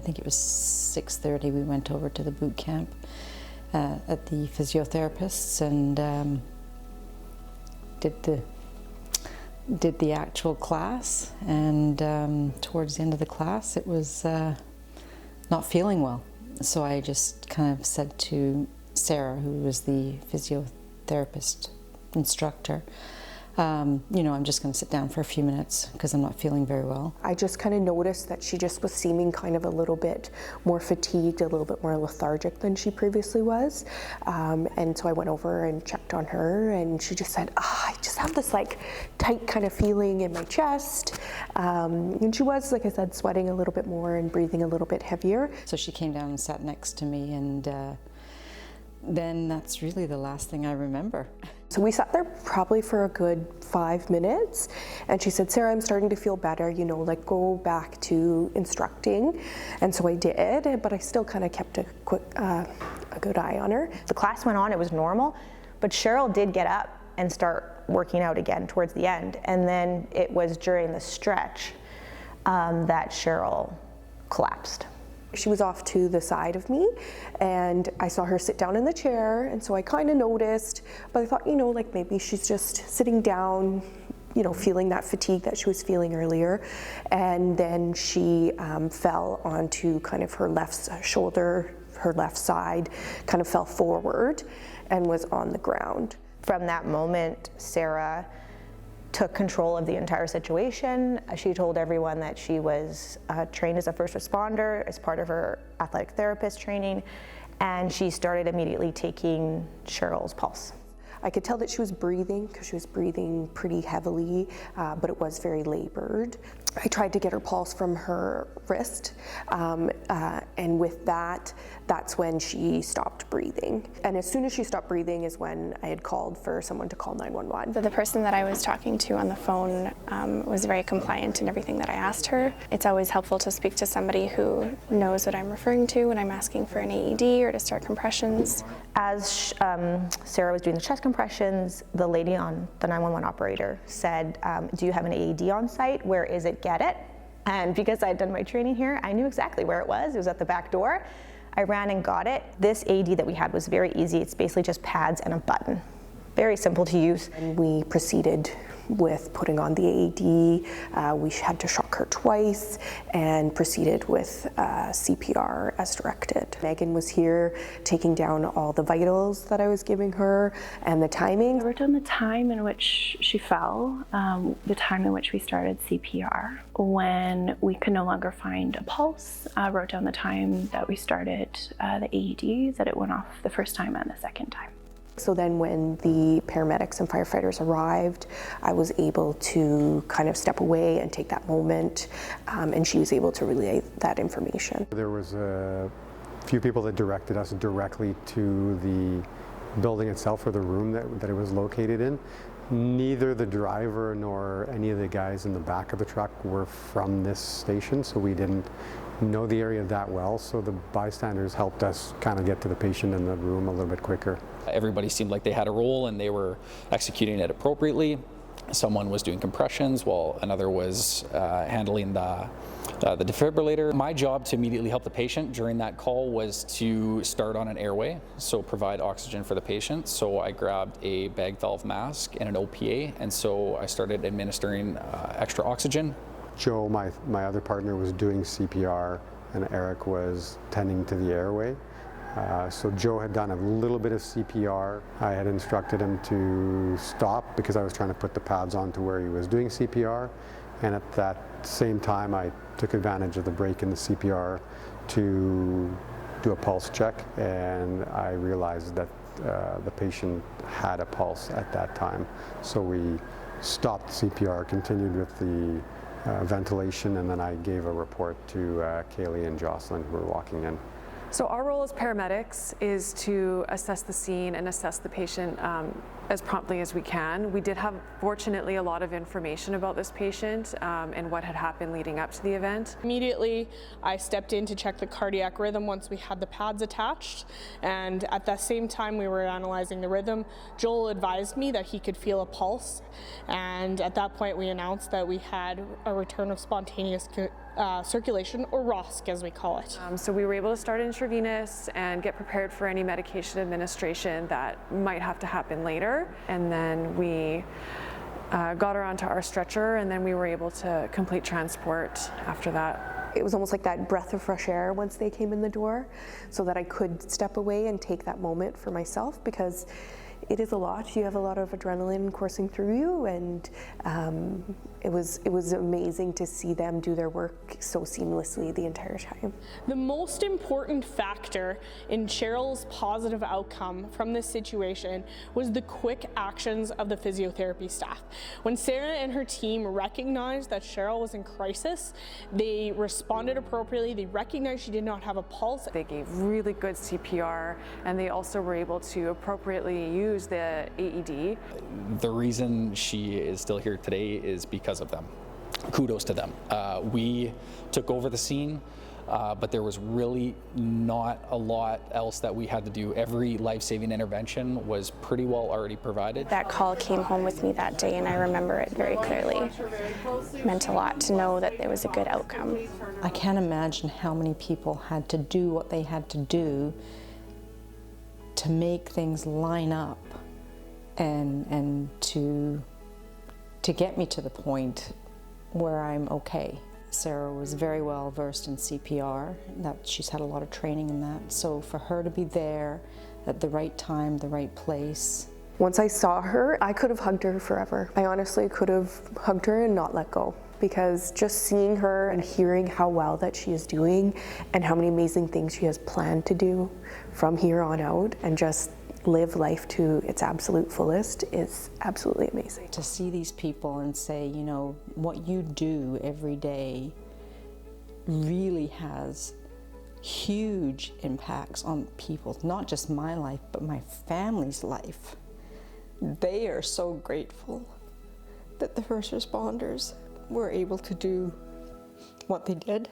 think it was 6:30, we went over to the boot camp at the physiotherapists and did the actual class, and towards the end of the class it was not feeling well. So I just kind of said to Sarah, who was the physiotherapist instructor, you know, I'm just going to sit down for a few minutes because I'm not feeling very well. I just kind of noticed that she just was seeming kind of a little bit more fatigued, a little bit more lethargic than she previously was. And so I went over and checked on her, and she just said, I just have this like tight kind of feeling in my chest. And she was, like I said, sweating a little bit more and breathing a little bit heavier. So she came down and sat next to me, and then that's really the last thing I remember. So we sat there probably for a good 5 minutes, and she said, Sarah, I'm starting to feel better, you know, like go back to instructing. And so I did, but I still kind of kept a good eye on her. The class went on, it was normal, but Cheryl did get up and start working out again towards the end. And then it was during the stretch that Cheryl collapsed. She was off to the side of me, and I saw her sit down in the chair, and so I kind of noticed, but I thought, you know, like maybe she's just sitting down, you know, feeling that fatigue that she was feeling earlier. And then she fell onto kind of her left shoulder, her left side, kind of fell forward and was on the ground. From that moment, Sarah took control of the entire situation. She told everyone that she was trained as a first responder as part of her athletic therapist training, and she started immediately taking Cheryl's pulse. I could tell that she was breathing, because she was breathing pretty heavily, but it was very labored. I tried to get her pulse from her wrist, and with that, that's when she stopped breathing. And as soon as she stopped breathing is when I had called for someone to call 911. The person that I was talking to on the phone was very compliant in everything that I asked her. It's always helpful to speak to somebody who knows what I'm referring to when I'm asking for an AED or to start compressions. As Sarah was doing the chest compressions, the lady on the 911 operator said, do you have an AED on site? Where is it? Get it. And because I had done my training here, I knew exactly where it was. It was at the back door. I ran and got it. This AED that we had was very easy. It's basically just pads and a button. Very simple to use. And we proceeded with putting on the AED. We had to shock her twice and proceeded with CPR as directed. Megan was here taking down all the vitals that I was giving her and the timing. I wrote down the time in which she fell, the time in which we started CPR. When we could no longer find a pulse, I wrote down the time that we started the AED, that it went off the first time and the second time. So then when the paramedics and firefighters arrived, I was able to kind of step away and take that moment, and she was able to relay that information. There was a few people that directed us directly to the building itself, or the room that it was located in. Neither the driver nor any of the guys in the back of the truck were from this station, so we didn't know the area that well, so the bystanders helped us kind of get to the patient in the room a little bit quicker. Everybody seemed like they had a role and they were executing it appropriately. Someone was doing compressions while another was handling the defibrillator. My job to immediately help the patient during that call was to start on an airway, so provide oxygen for the patient. So I grabbed a bag valve mask and an OPA, and so I started administering extra oxygen. Joe, my other partner, was doing CPR, and Eric was tending to the airway. So Joe had done a little bit of CPR. I had instructed him to stop because I was trying to put the pads on to where he was doing CPR. And at that same time, I took advantage of the break in the CPR to do a pulse check. And I realized that the patient had a pulse at that time. So we stopped CPR, continued with the ventilation, and then I gave a report to Kaylee and Jocelyn, who were walking in. So our role as paramedics is to assess the scene and assess the patient as promptly as we can. We did have, fortunately, a lot of information about this patient and what had happened leading up to the event. Immediately, I stepped in to check the cardiac rhythm once we had the pads attached, and at the same time we were analyzing the rhythm, Joel advised me that he could feel a pulse, and at that point we announced that we had a return of spontaneous circulation, or ROSC as we call it. So we were able to start intravenous and get prepared for any medication administration that might have to happen later. And then we got her onto our stretcher, and then we were able to complete transport after that. It was almost like that breath of fresh air once they came in the door, so that I could step away and take that moment for myself, because it is a lot. You have a lot of adrenaline coursing through you, and it was amazing to see them do their work so seamlessly the entire time. The most important factor in Cheryl's positive outcome from this situation was the quick actions of the physiotherapy staff. When Sarah and her team recognized that Cheryl was in crisis, they responded appropriately. They recognized she did not have a pulse. They gave really good CPR, and they also were able to appropriately use the AED. The reason she is still here today is because of them. Kudos to them. We took over the scene, but there was really not a lot else that we had to do. Every life-saving intervention was pretty well already provided. That call came home with me that day, and I remember it very clearly. It meant a lot to know that there was a good outcome. I can't imagine how many people had to do what they had to do to make things line up and to get me to the point where I'm okay. Sarah was very well versed in CPR, that she's had a lot of training in that. So for her to be there at the right time, the right place. Once I saw her, I could have hugged her forever. I honestly could have hugged her and not let go, because just seeing her and hearing how well that she is doing and how many amazing things she has planned to do from here on out and just live life to its absolute fullest is absolutely amazing. To see these people and say, you know, what you do every day really has huge impacts on people, not just my life, but my family's life. They are so grateful that the first responders were able to do what they did.